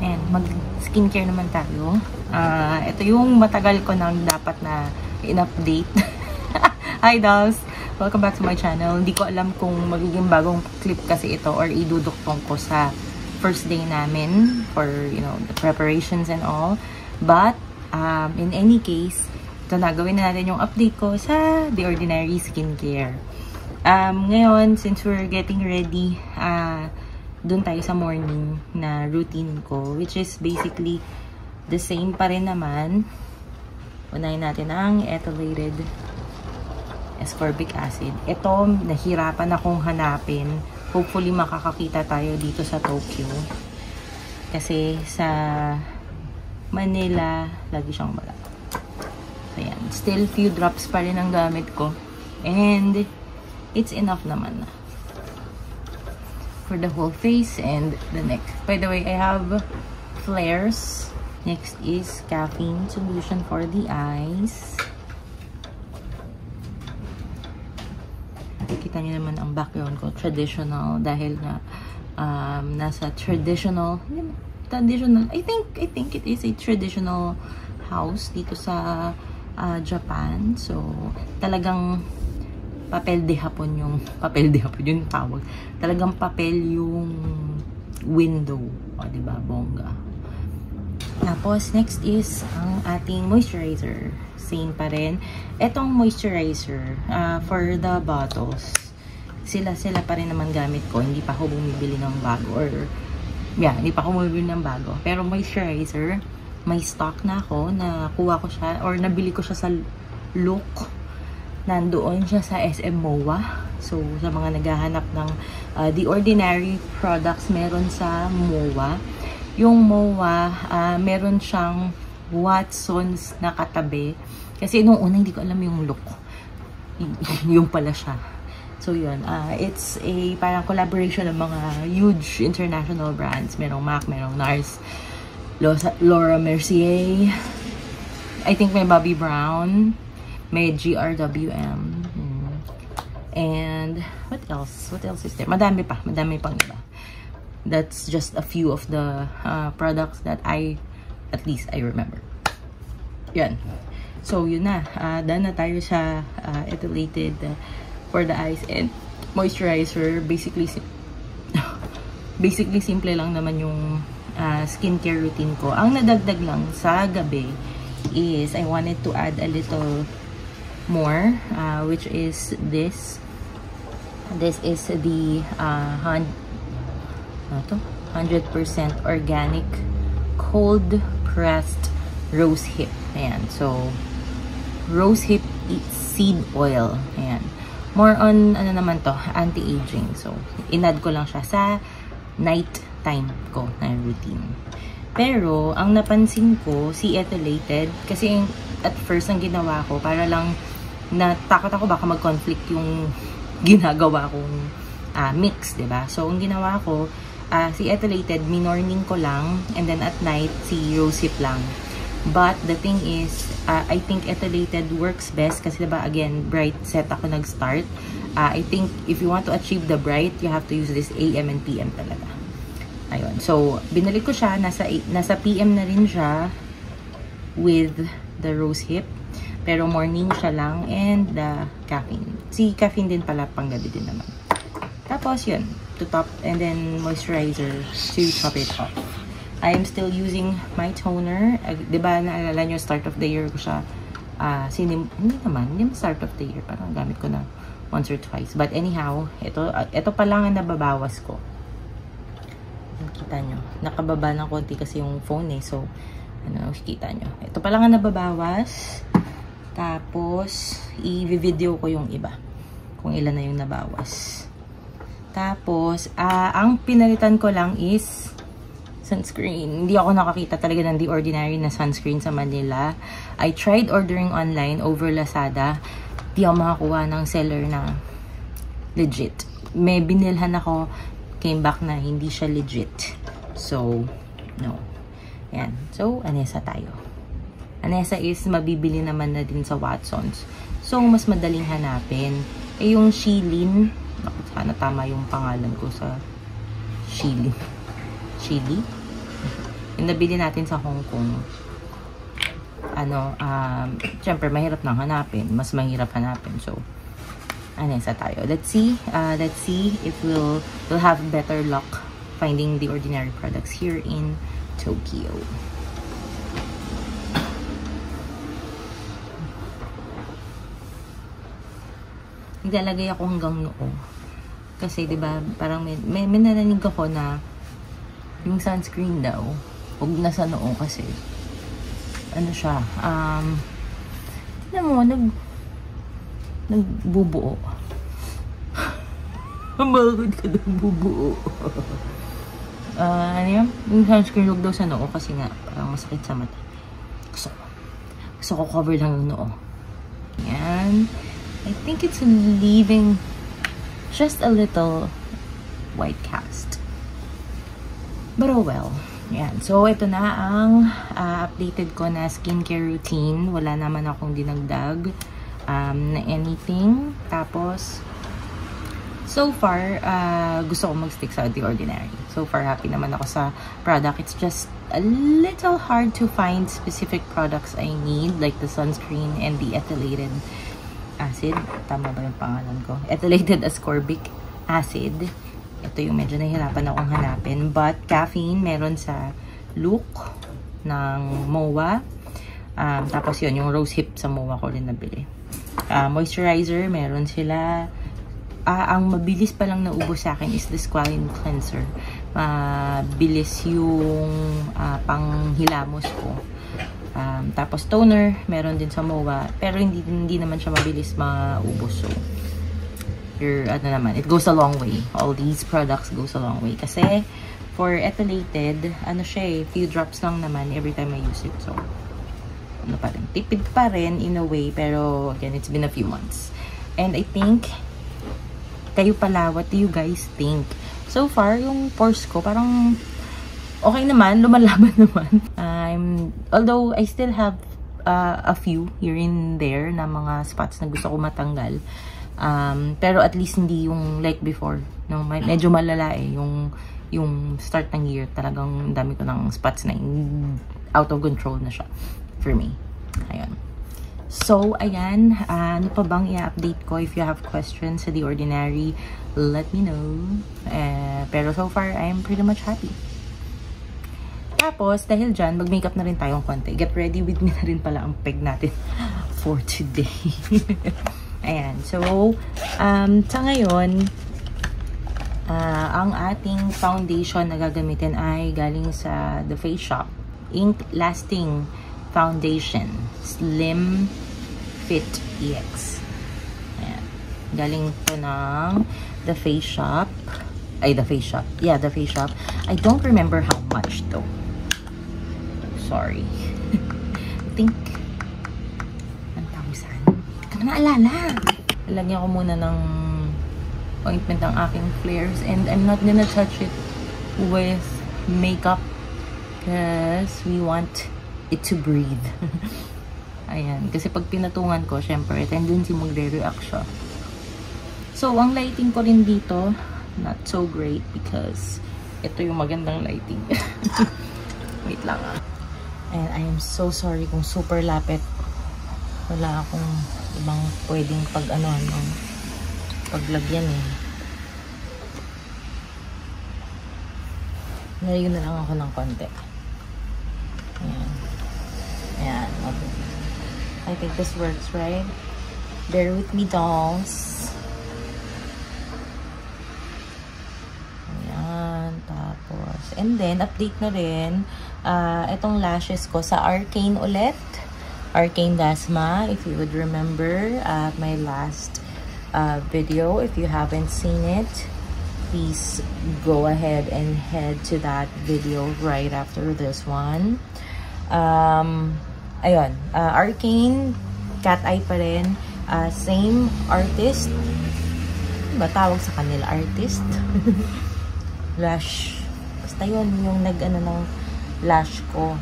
And mag-skincare naman tayo. Ito yung matagal ko nang dapat na in-update. Hi dolls! Welcome back to my channel. Hindi ko alam kung magiging bagong clip kasi ito or iduduktong ko sa first day namin for, you know, the preparations and all. But, in any case, ito na, gawin na natin yung update ko sa The Ordinary Skincare. Ngayon, since we're getting ready, dun tayo sa morning na routine ko, which is basically the same pa rin naman. Unahin natin ang ethylated ascorbic acid. Ito, nahirapan akong hanapin. Hopefully, makakakita tayo dito sa Tokyo. Kasi sa Manila, lagi siyang wala. So, yan. Still, few drops pa rin ang gamit ko. And, it's enough naman na for the whole face and the neck. By the way, I have flares. Next is caffeine solution for the eyes. Kita niyo naman ang background ko, traditional, dahil na nasa traditional, I think it is a traditional house dito sa Japan. So, talagang papel de hapon yung tawag. Talagang papel yung window. O, diba? Bongga. Tapos, next is ang ating moisturizer. Same pa rin. Etong moisturizer, for the bottles, sila pa rin naman gamit ko. Hindi pa ako bumibili ng bago. Hindi pa ako bumibili ng bago. Pero moisturizer, may stock na ako. Nakuha ko siya, or nabili ko siya sa Look. Nandoon siya sa SM MOA. So, sa mga naghahanap ng The Ordinary products, meron sa MOA. Yung MOA, meron siyang Watsons na katabi. Kasi nung una, hindi ko alam yung Look. Yung pala siya. So, yun. It's a parang collaboration ng mga huge international brands. Merong MAC, merong NARS, Laura Mercier. I think may Bobbi Brown. May GRWM. And what else? What else is there? Madami pang iba. That's just a few of the products that at least I remember. Yan. So, yun na. Done na tayo sa ethylated for the eyes and moisturizer. Basically, simple lang naman yung skincare routine ko. Ang nadagdag lang sa gabi is I wanted to add a little more, which is this. This is the 100% organic cold pressed rose hip. Ayan. So, rose hip seed oil. Ayan. More on, ano naman to, anti-aging. So, inad ko lang siya sa night time ko na routine. Pero, ang napansin ko, si ethylated, kasi at first ang ginawa ko, para lang natakot ako baka mag-conflict yung ginagawa kong mix, diba? So, ang ginawa ko, si ethylated, minorning ko lang, and then at night, si rosehip lang. But, the thing is, I think ethylated works best kasi diba, again, bright set ako nag-start. I think, if you want to achieve the bright, you have to use this AM and PM talaga. Ayun. So, binalik ko siya, nasa PM na rin siya with the rosehip. Pero morning siya lang and the caffeine. Si caffeine din pala panggabi din naman. Tapos yun, to top and then moisturizer to top it off. I am still using my toner. Diba naalala nyo start of the year ko siya hindi naman start of the year. Parang gamit ko na once or twice. But anyhow, ito pa lang ang nababawas ko. Kita nyo. Nakababa ng konti kasi yung phone eh. So, kita nyo. Ito pa lang ang nababawas. Tapos, i-video ko yung iba. Kung ilan na yung nabawas. Tapos, ang pinalitan ko lang is sunscreen. Hindi ako nakakita talaga ng The Ordinary na sunscreen sa Manila. I tried ordering online over Lazada. Di ako makakuha ng seller na legit. May binilhan ako, came back na hindi siya legit. So, no. Yan. So, Anessa tayo. Anessa is mabibili naman na din sa Watsons. So, mas madaling hanapin. Yung Shilin, sana tama yung pangalan ko sa Shilin. Yung nabili natin sa Hong Kong, syempre mahirap nang hanapin. Mas mahirap hanapin. So, isa tayo. Let's see if we'll have better luck finding The Ordinary products here in Tokyo. Naglalagay ako hanggang noo. Kasi, diba, parang may narinig ako na yung sunscreen daw, huwag na sa noo kasi, siya, tignan mo, nagbubuo. Bakit ka nagbubuo? Yung sunscreen huwag daw sa noo kasi nga, parang masakit sa mata. Gusto ko cover lang yung noo. Yan. I think it's leaving just a little white cast. But oh well. Yan. So, ito na ang updated ko na skincare routine. Wala naman akong dinagdag na anything. Tapos, so far, gusto ko mag-stick sa The Ordinary. So far, happy naman ako sa product. It's just a little hard to find specific products I need, like the sunscreen and the ethylated acid. Tama ba yung pangalan ko? Ethylated ascorbic acid. Ito yung medyo nahihirapan akong hanapin. But caffeine, meron sa Look ng MOA. Tapos yun, yung rose hip sa MOA ko rin nabili. Moisturizer, meron sila. Ang mabilis pa lang naubos sa akin is the Squalene Cleanser. Mabilis yung panghilamos ko. Tapos toner, meron din sa MOA. Pero hindi naman siya mabilis maubos. So, it goes a long way. All these products goes a long way. Kasi, for ethylated, few drops lang naman every time I use it. So, tipid pa rin in a way. Pero, again, it's been a few months. And I think, kayo pala, what do you guys think? So far, yung pores ko, parang okay naman, lumalaban naman. Although I still have a few here and there na mga spots na gusto ko matanggal. Pero at least hindi yung like before. No? Medyo malala eh. Yung start ng year, talagang dami ko ng spots na out of control na siya for me. Ayun. So, ayan. Ano pa bang i-update ko? If you have questions sa The Ordinary, let me know. Pero so far, I'm pretty much happy. Tapos, dahil dyan, mag-makeup na rin tayong konti. Get ready with me na rin pala ang peg natin for today. Ayan. So, sa ngayon, ang ating foundation na gagamitin ay galing sa The Face Shop. Ink Lasting Foundation. Slim Fit EX. Ayan. Galing to ng The Face Shop. The Face Shop. Yeah, The Face Shop. I don't remember how much though. Sorry. I think 1,000. Hindi ko na naalala. Lagyan ko muna ng ointment ng aking flares and I'm not gonna touch it with makeup because we want it to breathe. Ayan. Kasi pag pinatungan ko, syempre, tendency magre-react siya. So, ang lighting ko rin dito, not so great because ito yung magandang lighting. Wait lang ah. And I am so sorry kung super lapit. Wala akong ibang pwedeng paglagyan eh. Nalayo na lang ako ng konti. Ayan. Ayan. Okay. I think this works, right? Bear with me, dolls. Ayan. Tapos, and then, update na rin. Itong lashes ko sa Arcane ulit. Arcane Dasma, if you would remember my last video. If you haven't seen it, please go ahead and head to that video right after this one. Ayun, Arcane, cat eye pa rin. Same artist. Ano ba tawag sa kanila? Artist? Lash. Basta yun, yung ng lash ko.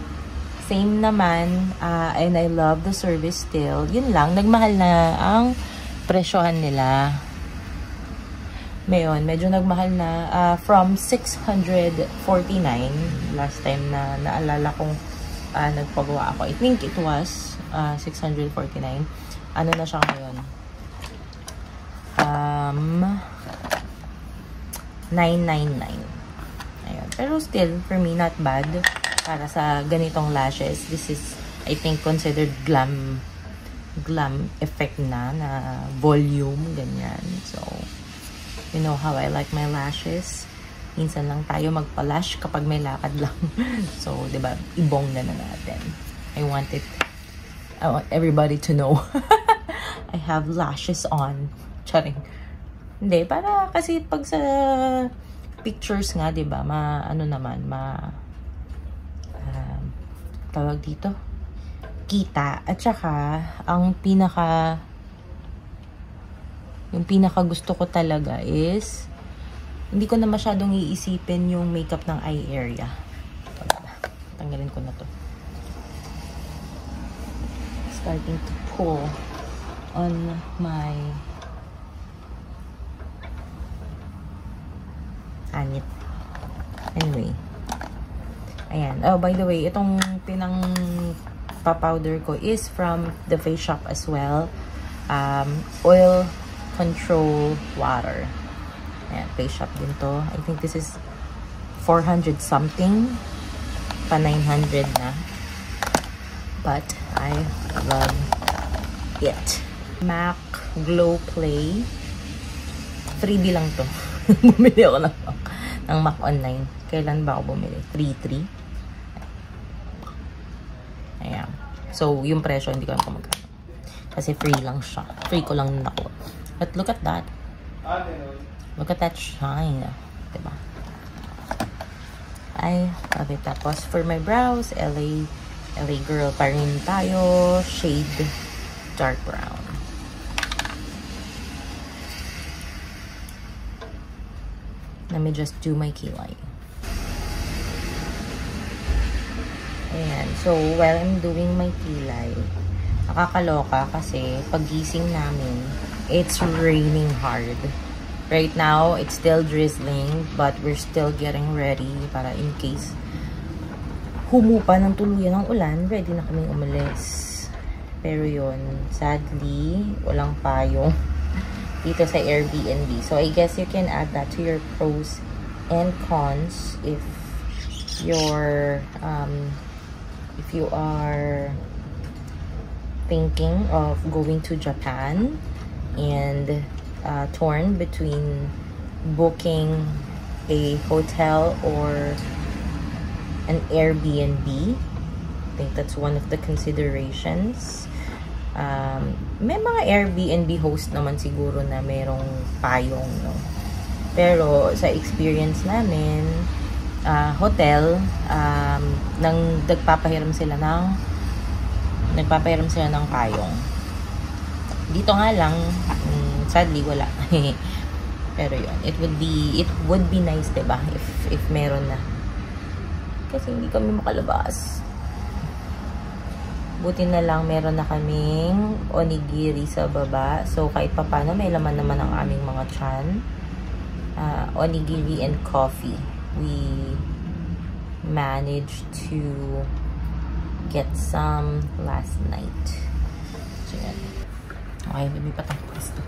Same naman, and I love the service still. Yun lang, nagmahal na ang presyohan nila. Ngayon, medyo nagmahal na. From 649, last time na naalala kong nagpagawa ako. I think it was 649. Ano na siya ngayon? 999. Ayun. Pero still, for me, not bad. Para sa ganitong lashes. This is, I think, considered glam effect na volume, ganyan. So, you know how I like my lashes. Minsan lang tayo magpa-lash kapag may lakad lang. So, diba, ibong na natin. I want everybody to know I have lashes on. Charing. Hindi, para kasi pag sa pictures nga, diba, tawag dito, kita. At saka, yung pinaka gusto ko talaga is, hindi ko na masyadong iisipin yung makeup ng eye area. Tanggalin ko na to. Starting to pull on my anit. Anyway. Ayan. Oh, by the way, itong powder ko is from the Face Shop as well. Oil Control Water. Ayan, Face Shop din to. I think this is 400 something. Pa 900 na. But I love it. MAC Glow Play. Freebie lang to. Bumili ako ng MAC online. Kailan ba ako bumili? 3.3. Ayan. So, yung presyo, hindi ko alam kung magkano. Kasi free lang siya. Free ko lang nakuha. But look at that. Look at that shine. Diba? I love it. Tapos, for my brows, LA girl pa rin tayo. Shade dark brown. Let me just do my kilay. Ayan. So, while I'm doing my kilay, nakakaloka kasi pagising namin, it's raining hard. Right now, it's still drizzling, but we're still getting ready para in case humupa ng tuluyan ng ulan, ready na kaming umalis. Pero yun, sadly, walang payong dito sa Airbnb. So, I guess you can add that to your pros and cons if you're, if you are thinking of going to Japan and torn between booking a hotel or an Airbnb. I think that's one of the considerations. May mga Airbnb host naman siguro na merong payong, no? Pero sa experience namin, hotel, nagpapahiram sila ng payong. Dito nga lang, sadly wala. Pero yun, it would be nice, diba, if meron na. Kasi hindi kami makalabas. Buti na lang meron na kaming onigiri sa baba. So, kahit papano, may laman naman ang aming mga tiyan. Onigiri and coffee. We managed to get some last night. So, yan. Okay, may patang pwesto.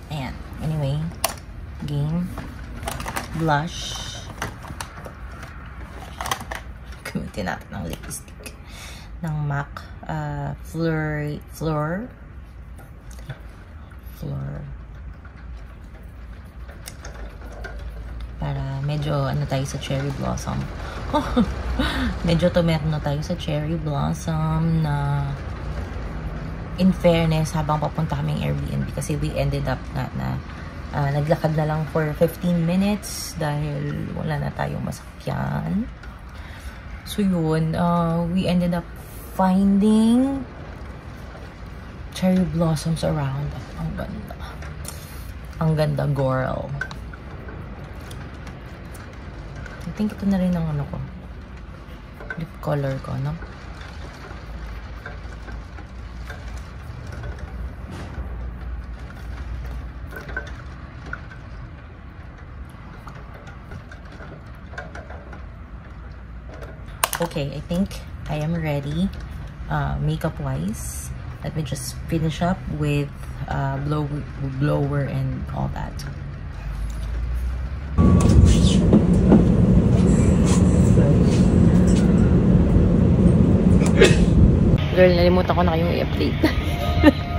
Ayan. Anyway, game. Blush. Gamitin natin ng lipstick ng MAC Fleur para medyo ano tayo sa cherry blossom. Medyo tumerno tayo sa cherry blossom na in fairness habang papunta kaming Airbnb kasi we ended up na naglakad na lang for 15 minutes dahil wala na tayong masakyan. So yun, we ended up finding cherry blossoms around. Ang ganda. Ang ganda, girl. I think ito na rin ang ano ko. Lip color ko, no? Okay, I think I am ready makeup wise. Let me just finish up with blower and all that. Girl, nalimutan ko na kayong i-update.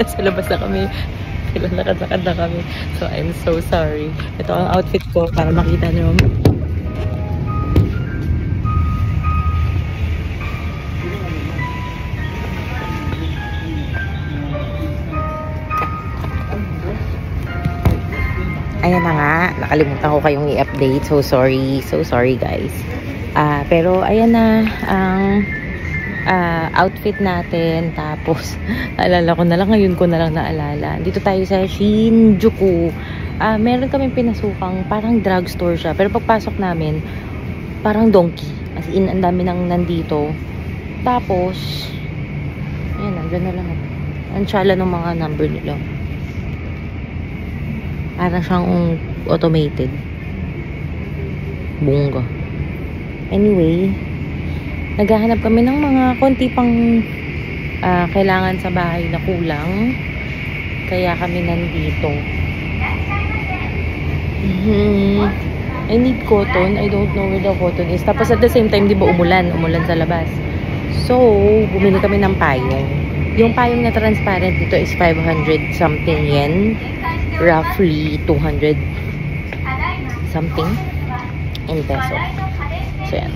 Nasa labas na kami. Lakad-lakad na kami. So, I'm so sorry. Ito ang outfit ko para makita nyo. Ayan na nga. Nakalimutan ko kayong i-update. So, sorry. So, sorry guys. Pero, ayan na ang outfit natin. Tapos, naalala ko na lang. Ngayon ko na lang naalala. Dito tayo sa Shinjuku. Meron kaming pinasukang parang drugstore siya. Pero pagpasok namin, parang donkey. As in, ang dami nang nandito. Tapos, ayan, nandyan na lang. Ang tsala ng mga number nila. Parang siyang automated. Bunga. Anyway, naghahanap kami ng mga konti pang kailangan sa bahay na kulang. Kaya kami nandito. I need cotton. I don't know where the cotton is. Tapos at the same time, di ba umulan? Umulan sa labas. So, bumili kami ng payong. Yung payong na transparent dito is 500 something yen. Roughly 200 something in peso. So, yan.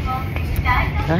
Ha?